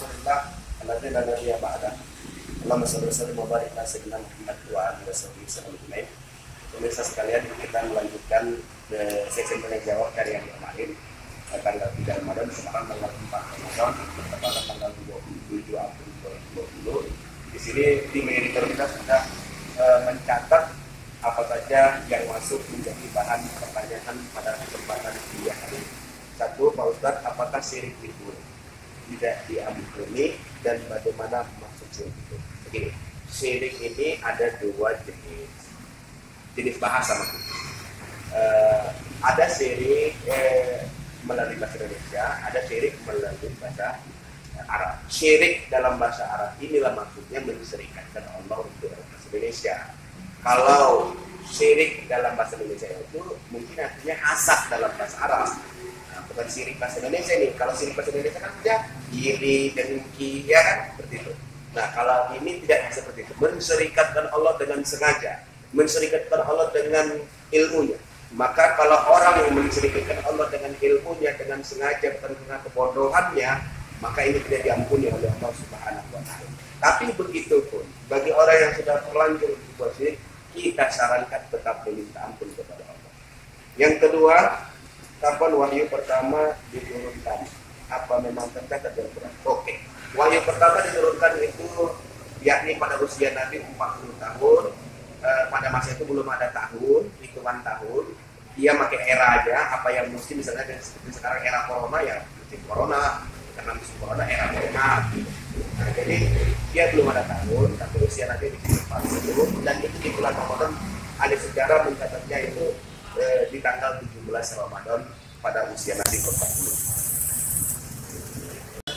rasulillah alladzi la nabiyya ba'da. Allahumma shalli wa sallim wa barik ala sayyidina Muhammad wa alihi wasallam. Pemirsa sekalian, kita melanjutkan sesi tanya jawab dari yang kemarin, tanggal 3 Ramadan, sekarang tanggal 4 Ramadan, tepatnya tanggal 27 April 2020. Di sini tim editor kita sudah mencatat apa saja yang masuk menjadi bahan pertanyaan pada kesempatan kuliah hari. Satu, Pak Ustadz, apakah syirik itu tidak diampuni dan bagaimana maksud syirik itu? Begini, syirik ini ada dua jenis bahasa maksudnya. Ada syirik melalui bahasa Indonesia, ada syirik melalui bahasa Arab. Syirik dalam bahasa Arab inilah maksudnya menserikatkan Allah untuk bahasa Indonesia. Kalau syirik dalam bahasa Indonesia itu mungkin artinya hasad dalam bahasa Arab. Nah, bukan syirik bahasa Indonesia nih. Kalau syirik bahasa Indonesia kan sudah iri, dengki, ya kan seperti itu. Nah, kalau ini tidak seperti itu. Menserikatkan Allah dengan sengaja, menserikatkan Allah dengan ilmunya. Maka kalau orang yang menserikatkan Allah dengan ilmunya, dengan sengaja, bukan karena kebodohannya, maka ini tidak diampuni oleh Allah Subhanahu wa Ta'ala. Tapi begitu pun bagi orang yang sudah terlanjur berbuat syirik, kita sarankan tetap meminta ampun kepada Allah. Yang kedua, kapan wahyu pertama diturunkan? Apa memang tercatat dalam Quran? Oke. Wahyu pertama diturunkan itu yakni pada usia Nabi 40 tahun. Pada masa itu belum ada tahun, hitungan tahun. Dia pakai era aja, apa yang mesti misalnya seperti sekarang era corona ya, musim corona, karena musim corona era corona. Nah, jadi dia belum ada tahun, tapi usia Nabi di 40 dan itu di bulan Ramadan. Ada sejarah mencatatnya itu di tanggal 17 Ramadan pada usia Nabi ke-40.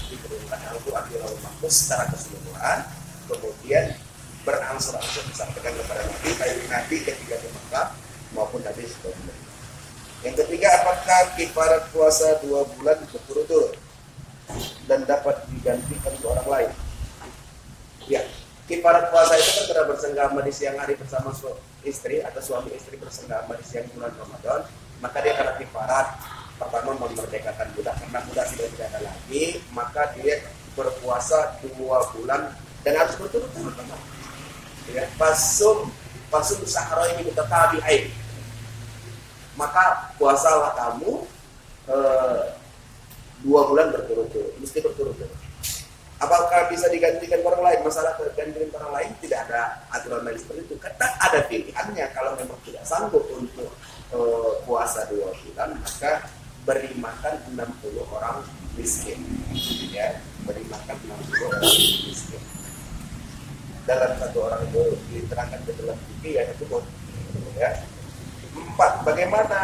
Diturunkan Al-Quran di Lauhul Mahfuz secara keseluruhan, kemudian berangsur-angsur disampaikan kepada Nabi, baik Nabi ketika di Mekah maupun Nabi sebelumnya. Yang ketiga, apakah kifarat puasa 2 bulan berturut-turut dan dapat digantikan ke orang lain? Ya, kifarat puasa itu kan sudah bersenggama di siang hari bersama istri atau suami istri bersenggama di siang bulan Ramadan, maka dia kena kifarat. Pertama, memerdekakan budak, karena budak sudah tidak ada lagi, maka dia berpuasa 2 bulan dan harus berturut-turut. Ya, pasum sahara ini kita tabi'ain, maka puasalah kamu 2 bulan berturut-turut, mesti berturut-turut. Apakah bisa digantikan orang lain? Masalah tergantikan orang lain tidak ada aturan lain seperti itu. Karena ada pilihannya. Kalau memang tidak sanggup untuk puasa 2 bulan, maka beri makan 60 orang miskin. Ya, beri makan 60 orang miskin. Dalam satu orang itu diterangkan ke dalam fikih ya itu ya. 4. Bagaimana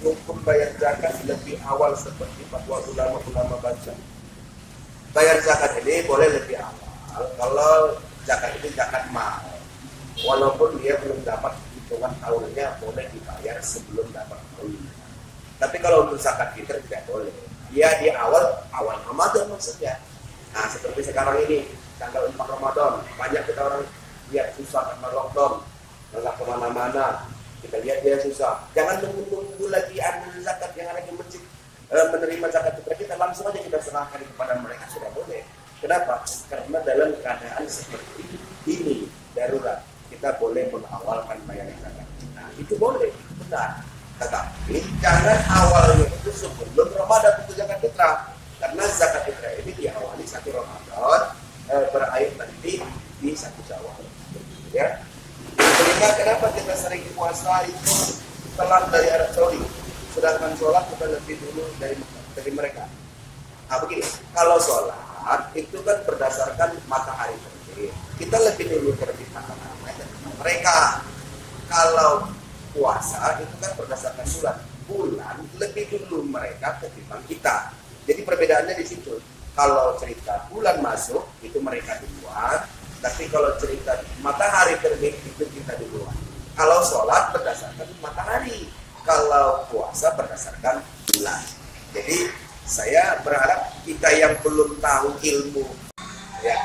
hukum bayar zakat lebih awal seperti fatwa ulama-ulama baca? Bayar zakat ini boleh lebih awal kalau zakat itu zakat mal. Walaupun dia belum dapat hitungan tahunnya, boleh dibayar sebelum dapat tahunnya. Tapi kalau untuk zakat fitrah tidak boleh. Dia di awal Ramadan maksudnya. Nah, seperti sekarang ini tanggal 4 Ramadan, banyak kita orang lihat susah karena lockdown, nggak kemana-mana. Kita lihat dia susah. Jangan tunggu lagi ambil zakat yang ada di masjid menerima zakat fitrah kita, langsung aja kita serahkan kepada mereka, sudah boleh. Kenapa? Karena dalam keadaan seperti ini darurat kita boleh mengawalkan bayaran zakat. Nah, itu boleh, benar. Tetapi jangan awalnya itu sebelum Ramadan untuk zakat fitrah, karena zakat fitrah ini diawali 1 Ramadan, berakhir nanti di 1 Syawal. Ya. Kelima, kenapa kita sering puasa itu telat dari Arab Saudi, sedangkan sholat kita lebih dulu dari mereka? Nah, begini, kalau sholat itu kan berdasarkan matahari terbit, kita lebih dulu terbit matahari mereka. Kalau puasa itu kan berdasarkan bulan lebih dulu mereka ketimbang kita. Jadi perbedaannya di situ. Kalau cerita bulan masuk itu mereka duluan, tapi kalau cerita matahari terbit itu kita duluan. Kalau sholat berdasarkan matahari, kalau puasa berdasarkan bulan. Jadi saya berharap kita yang belum tahu ilmu, ya,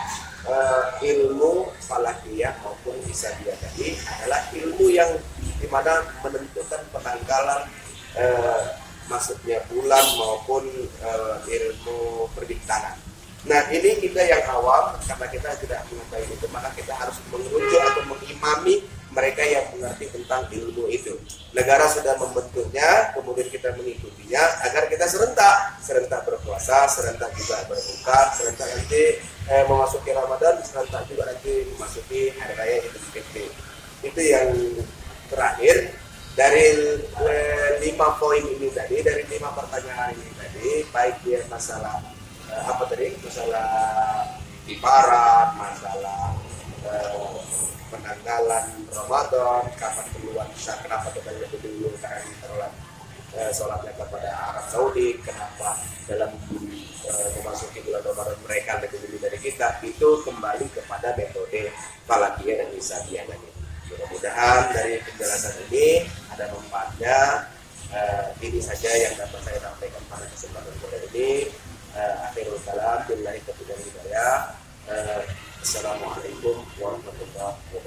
ilmu falakiyah maupun hisabiyah tadi adalah ilmu yang dimana menentukan penanggalan masuknya bulan maupun ilmu perbintangan. Nah, Nah, ini kita yang awam, karena kita tidak mengetahui itu, maka kita harus merujuk atau mengimami mereka yang mengerti tentang ilmu itu. Negara sudah membentuknya, kemudian kita mengikutinya agar kita serentak berpuasa, serentak juga berbuka, serentak nanti memasuki Ramadan, serentak juga nanti memasuki hari raya Idul Fitri. Itu yang terakhir dari 5 poin ini tadi, dari 5 pertanyaan ini tadi, baik dia masalah masalah ibarat, masalah penanggalan Ramadan, kapan keluar bisa, kenapa kita lebih dulu karena terulang sholatnya kepada Arab Saudi, kenapa dalam memasuki bulan Ramadan mereka lebih dulu dari kita, itu kembali kepada metode Falakiyah dan Hisabiyah tadi. Mudah-mudahan dari penjelasan ini ada manfaatnya. Ini saja yang dapat saya sampaikan pada kesempatan kali ini. Akhirul kalam, billahi taufiq wal hidayah. Assalamualaikum warahmatullahi wabarakatuh.